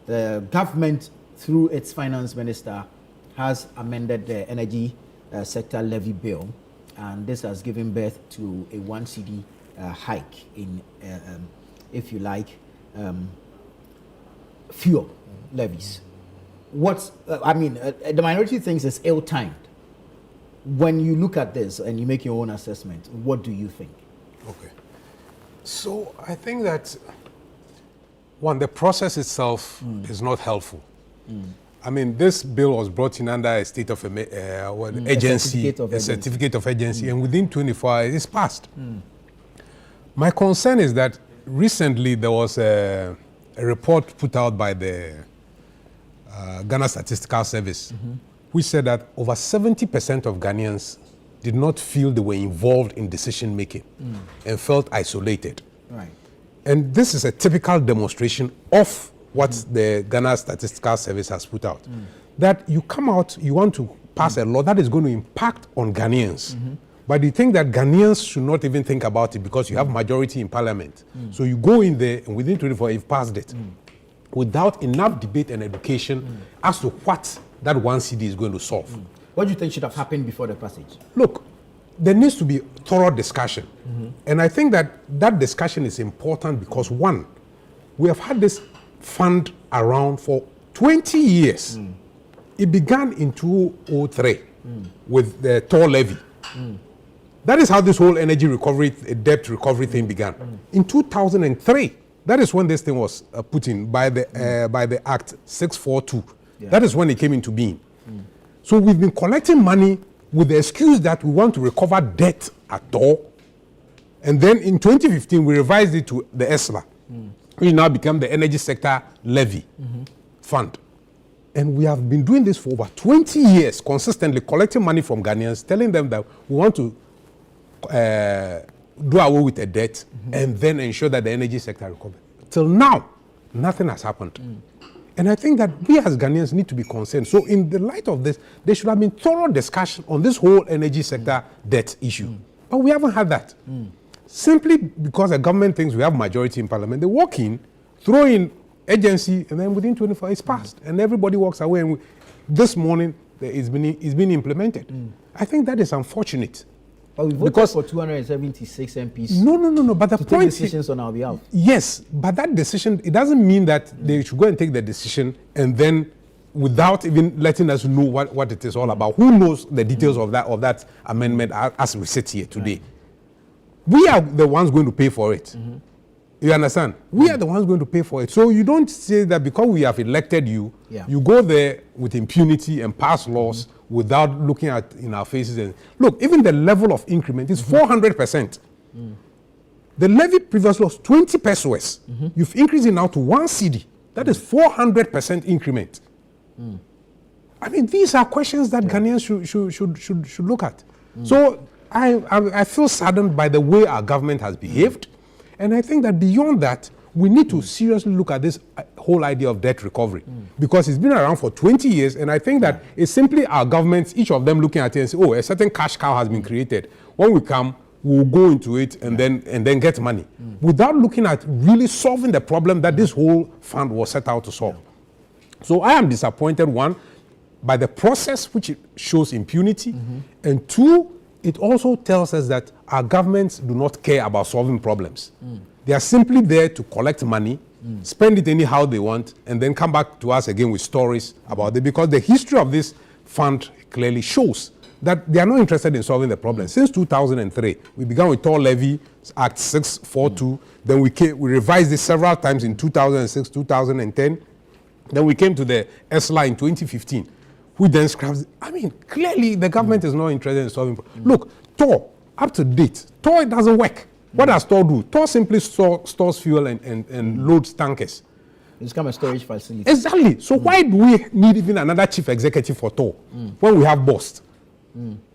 the government, through its finance minister, has amended the energy sector levy bill, and this has given birth to a 1 cedi hike in, if you like, fuel levies. What's the minority thinks it's ill-timed. When you look at this and you make your own assessment, what do you think? Okay. So I think that, one, the process itself is not helpful. I mean, this bill was brought in under a state of agency, a certificate of agency, and within 24 hours, it's passed. My concern is that recently there was a report put out by the Ghana Statistical Service, which said that over 70% of Ghanaians did not feel they were involved in decision making and felt isolated. Right. And this is a typical demonstration of what the Ghana Statistical Service has put out. That you come out, you want to pass a law that is going to impact on Ghanaians. But you think that Ghanaians should not even think about it because you have majority in parliament. So you go in there and within 24 hours, you've passed it. Without enough debate and education as to what that 1 cedi is going to solve. What do you think should have happened before the passage? Look, there needs to be thorough discussion. And I think that that discussion is important because, one, we have had this fund around for 20 years. It began in 2003 with the toll levy. That is how this whole energy recovery, debt recovery thing began. In 2003, that is when this thing was put in by the Act 642. That is when it came into being. So we've been collecting money with the excuse that we want to recover debt at all. And then in 2015, we revised it to the ESLA, which now became the Energy Sector Levy Fund. And we have been doing this for over 20 years, consistently collecting money from Ghanaians, telling them that we want to do away with the debt and then ensure that the energy sector recovers. Till now, nothing has happened. And I think that we as Ghanaians need to be concerned. So in the light of this, there should have been thorough discussion on this whole energy sector debt issue. But we haven't had that. Simply because the government thinks we have majority in parliament, they walk in, throw in agency, and then within 24 hours it's passed. And everybody walks away. And this morning, it's been implemented. I think that is unfortunate. But we voted for 276 MPs. No. But the to point take decisions on our behalf. Yes, but that decision, it doesn't mean that they should go and take the decision and then, without even letting us know what it is all about. Who knows the details of that amendment as we sit here today? We are the ones going to pay for it. You understand? We are the ones going to pay for it. So you don't say that because we have elected you, you go there with impunity and pass laws without looking at in our faces. And look, even the level of increment is 400%. The levy previously was 20 pesos. You've increased it now to 1 cedi. That is 400% increment. I mean, these are questions that Ghanaians should look at. So I feel saddened by the way our government has behaved. And I think that beyond that, we need to seriously look at this whole idea of debt recovery because it's been around for 20 years. And I think that it's simply our governments, each of them looking at it and say, oh, a certain cash cow has been created. When we come, we'll go into it and then get money without looking at really solving the problem that this whole fund was set out to solve. So I am disappointed, one, by the process, which it shows impunity, and two, it also tells us that our governments do not care about solving problems. They are simply there to collect money, spend it anyhow they want, and then come back to us again with stories about it, because the history of this fund clearly shows that they are not interested in solving the problem. Since 2003, we began with Toll Levy, Act 642, then we revised it several times in 2006, 2010, then we came to the ESLA in 2015. Who then scraps it. I mean, clearly the government is not interested in solving problems. Look, TOR, up to date. TOR doesn't work. What does TOR do? TOR simply stores fuel and loads tankers. It's become a storage facility. Exactly. So why do we need even another chief executive for TOR when we have BOST?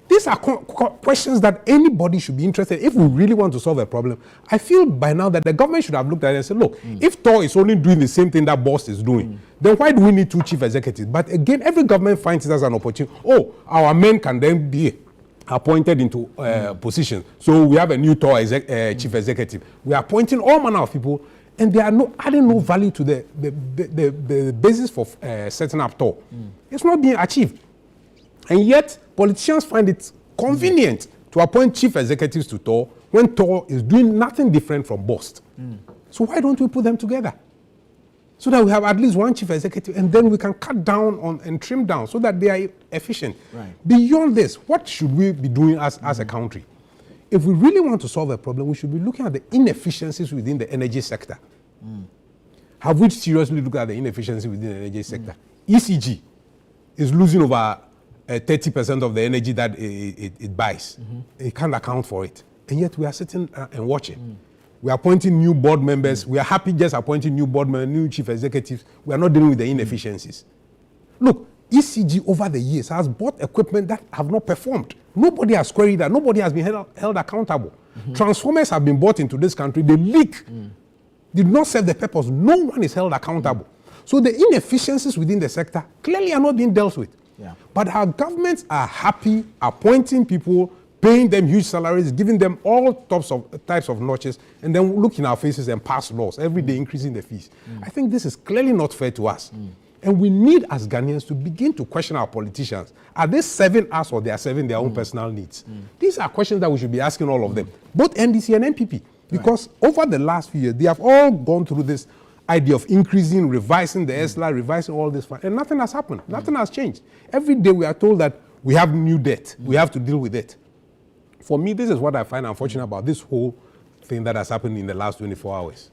These are questions that anybody should be interested in if we really want to solve a problem. I feel by now that the government should have looked at it and said, look, if TOR is only doing the same thing that BOST is doing, then why do we need 2 chief executives? But again, every government finds it as an opportunity. Oh, our men can then be appointed into positions. So we have a new TOR chief executive. We are appointing all manner of people, and they are adding no value to the basis for setting up TOR. It's not being achieved. And yet, politicians find it convenient to appoint chief executives to TOR when TOR is doing nothing different from BOST. So why don't we put them together? So that we have at least one chief executive, and then we can cut down on and trim down so that they are efficient. Right. Beyond this, what should we be doing as a country? If we really want to solve a problem, we should be looking at the inefficiencies within the energy sector. Have we seriously looked at the inefficiency within the energy sector? ECG is losing over 30% of the energy that it buys. It can't account for it. And yet we are sitting and watching. We are appointing new board members. We are happy just appointing new board members, new chief executives. We are not dealing with the inefficiencies. Look, ECG over the years has bought equipment that have not performed. Nobody has queried that. Nobody has been held accountable. Transformers have been bought into this country. They leak. Did not serve the purpose. No one is held accountable. So the inefficiencies within the sector clearly are not being dealt with. Yeah. But our governments are happy appointing people, paying them huge salaries, giving them all types of notches, and then look in our faces and pass laws, every day increasing the fees. I think this is clearly not fair to us. And we need, as Ghanaians, to begin to question our politicians. Are they serving us or they are serving their own personal needs? These are questions that we should be asking all of them, both NDC and NPP. Because over the last few years, they have all gone through this idea of increasing, revising the ESLA, revising all this, and nothing has happened. Nothing has changed. Every day we are told that we have new debt. We have to deal with it. For me, this is what I find unfortunate about this whole thing that has happened in the last 24 hours.